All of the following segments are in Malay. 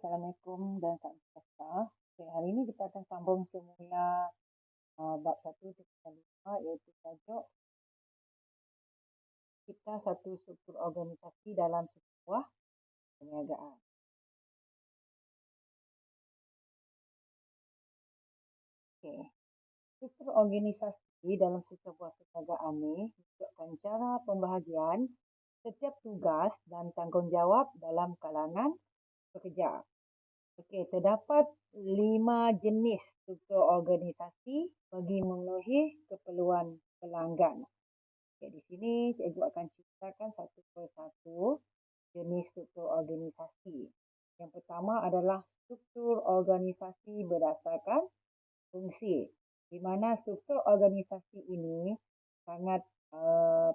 Assalamualaikum dan salam sejahtera. Okay, hari ini kita akan sambung semula bab 1.5 iaitu tajuk kita satu struktur organisasi dalam sebuah perniagaan. Okay. Struktur organisasi dalam sebuah perniagaan ini menunjukkan cara pembahagian setiap tugas dan tanggungjawab dalam kalangan pekerja. Okey, terdapat 5 jenis struktur organisasi bagi memenuhi keperluan pelanggan. Okey, di sini cikgu akan ceritakan satu persatu jenis struktur organisasi. Yang pertama adalah struktur organisasi berdasarkan fungsi, di mana struktur organisasi ini sangat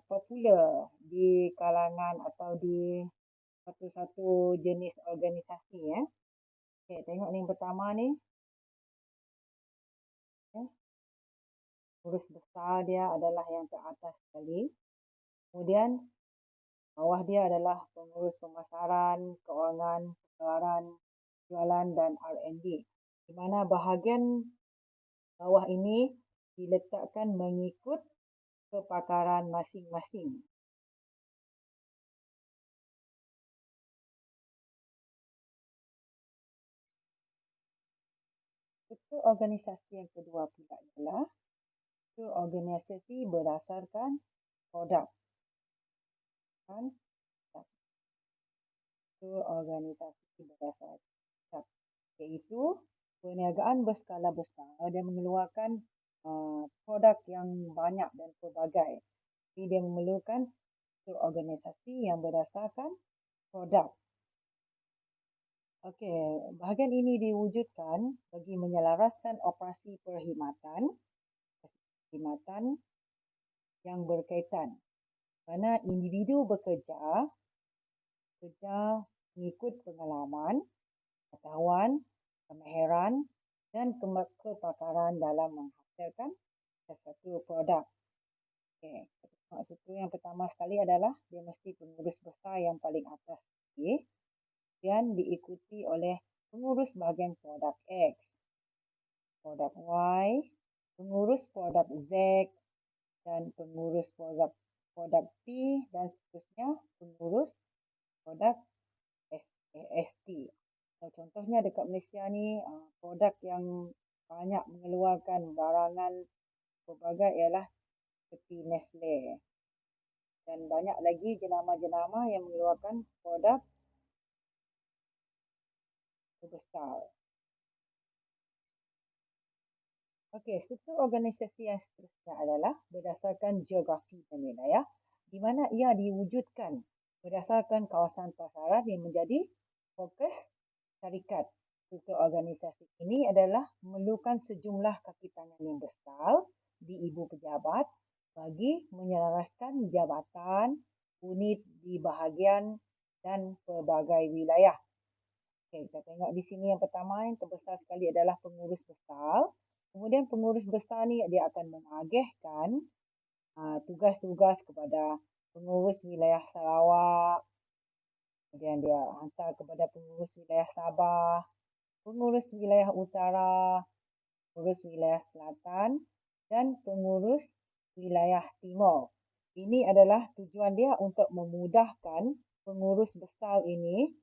popular di kalangan atau di satu-satu jenis organisasi ya. Okey, tengok ni yang pertama ni. Okay. Pengurus besar dia adalah yang teratas sekali. Kemudian bawah dia adalah pengurus pemasaran, kewangan, pengeluaran, jualan dan R&D. Di mana bahagian bawah ini diletakkan mengikut kepakaran masing-masing. Struktur organisasi yang kedua pula adalah struktur organisasi berdasarkan produk. Struktur organisasi berdasarkan produk, iaitu perniagaan berskala besar dia mengeluarkan produk yang banyak dan pelbagai. Jadi dia memerlukan struktur organisasi yang berdasarkan produk. Okey, bahagian ini diwujudkan bagi menyelaraskan operasi perkhidmatan yang berkaitan. Kerana individu bekerja mengikut pengalaman, pengetahuan, kemahiran dan kepakaran dalam menghasilkan sesuatu produk. Okey, maksud yang pertama sekali adalah dia mesti pengurus besar yang paling atas sekali, dan diikuti oleh pengurus bahagian produk X, produk Y, pengurus produk Z dan pengurus produk P dan seterusnya pengurus produk ST. Contohnya dekat Malaysia ni produk yang banyak mengeluarkan barangan pelbagai ialah seperti Nestle dan banyak lagi jenama-jenama yang mengeluarkan produk besar. Okey, struktur organisasi yang seterusnya adalah berdasarkan geografi dan wilayah, di mana ia diwujudkan berdasarkan kawasan pasaran yang menjadi fokus syarikat. Struktur organisasi ini adalah memerlukan sejumlah kaki tangan yang besar di ibu pejabat bagi menyelaraskan jabatan, unit di bahagian dan pelbagai wilayah. Okey, kita tengok di sini yang pertama yang terbesar sekali adalah pengurus besar. Kemudian pengurus besar ni dia akan menagihkan tugas-tugas kepada pengurus wilayah Sarawak. Kemudian dia hantar kepada pengurus wilayah Sabah, pengurus wilayah Utara, pengurus wilayah Selatan dan pengurus wilayah Timur. Ini adalah tujuan dia untuk memudahkan pengurus besar ini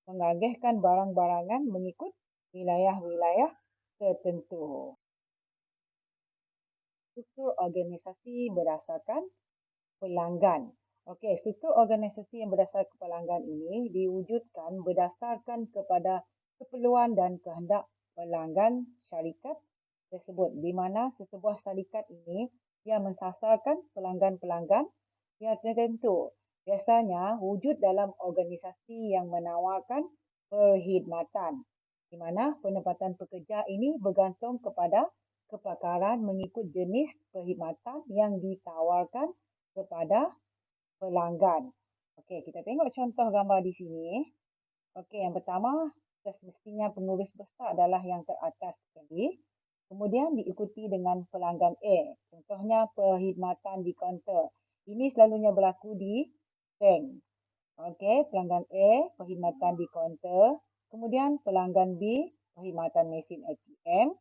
mengagihkan barang-barangan mengikut wilayah-wilayah tertentu. Struktur organisasi berdasarkan pelanggan. Okey, struktur organisasi yang berdasarkan pelanggan ini diwujudkan berdasarkan kepada keperluan dan kehendak pelanggan syarikat tersebut, di mana sesebuah syarikat ini ia mensasarkan pelanggan-pelanggan yang tertentu. Biasanya wujud dalam organisasi yang menawarkan perkhidmatan, di mana penempatan pekerja ini bergantung kepada kepakaran mengikut jenis perkhidmatan yang ditawarkan kepada pelanggan. Okey, kita tengok contoh gambar di sini. Okey, yang pertama, semestinya pengurus besar adalah yang teratas sekali. Kemudian diikuti dengan pelanggan A. Contohnya perkhidmatan di kaunter. Ini selalunya berlaku di bank. Okey, pelanggan A, perkhidmatan di kaunter. Kemudian pelanggan B, perkhidmatan mesin ATM.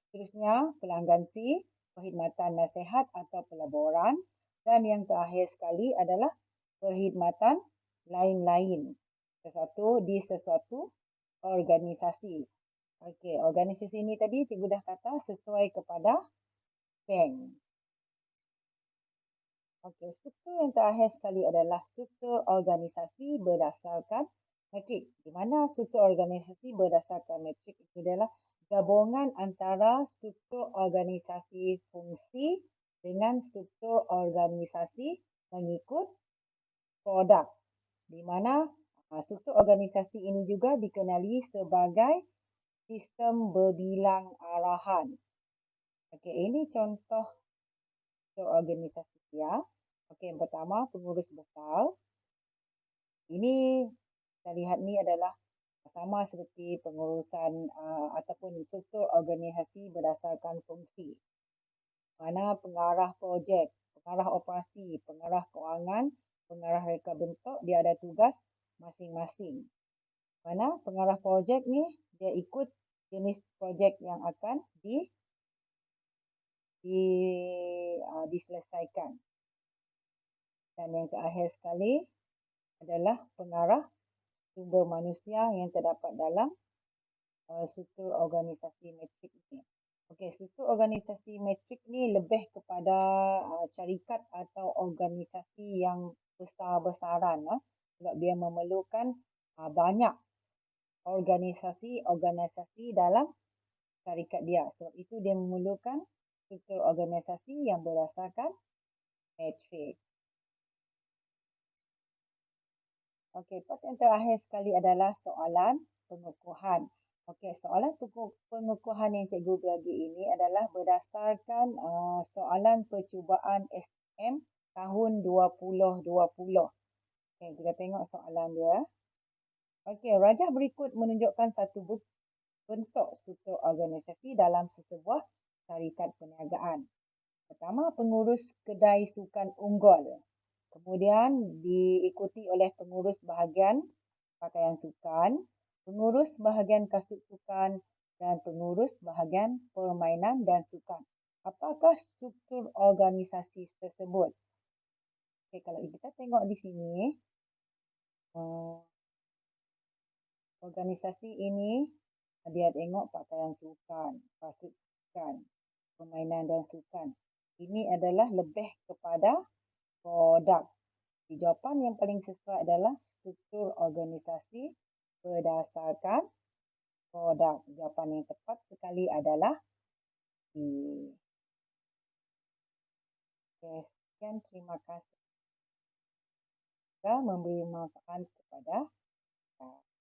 Seterusnya, pelanggan C, perkhidmatan nasihat atau pelaburan. Dan yang terakhir sekali adalah perkhidmatan lain-lain. Sesuatu organisasi. Okey, organisasi ini tadi cikgu dah kata sesuai kepada bank. Okey, struktur yang terakhir sekali adalah struktur organisasi berdasarkan metrik. Di mana struktur organisasi berdasarkan metrik itu adalah gabungan antara struktur organisasi fungsi dengan struktur organisasi mengikut produk. Di mana struktur organisasi ini juga dikenali sebagai sistem berbilang arahan. Okey, ini contoh struktur organisasi dia. Okey, yang pertama pengurus besar. Ini kita lihat ni adalah sama seperti pengurusan ataupun struktur organisasi berdasarkan fungsi. Mana pengarah projek, pengarah operasi, pengarah kewangan, pengarah reka bentuk, dia ada tugas masing-masing. Mana pengarah projek ni dia ikut jenis projek yang akan diselesaikan. Dan yang terakhir sekali adalah pengarah sumber manusia yang terdapat dalam struktur organisasi metrik ini. Okey, struktur organisasi metrik ni lebih kepada syarikat atau organisasi yang besar-besaran sebab dia memerlukan banyak organisasi dalam syarikat dia. Sebab itu dia memerlukan struktur organisasi yang berdasarkan metrik. Okey, part yang terakhir sekali adalah soalan pengukuhan. Okey, soalan pengukuhan yang cikgu bagi ini adalah berdasarkan soalan percubaan SPM tahun 2020. Okey, kita tengok soalan dia. Okey, rajah berikut menunjukkan satu bentuk struktur organisasi dalam sesebuah syarikat perniagaan. Pertama, pengurus kedai sukan unggul. Kemudian diikuti oleh pengurus bahagian pakaian sukan, pengurus bahagian kasut sukan, dan pengurus bahagian permainan dan sukan. Apakah struktur organisasi tersebut? Okay, kalau kita tengok di sini, organisasi ini dia tengok pakaian sukan, kasut sukan, permainan dan sukan. Ini adalah lebih kepada produk. Jawapan yang paling sesuai adalah struktur organisasi berdasarkan produk. Jawapan yang tepat sekali adalah D. Sekian, terima kasih. Memberi manfaat kepada kita.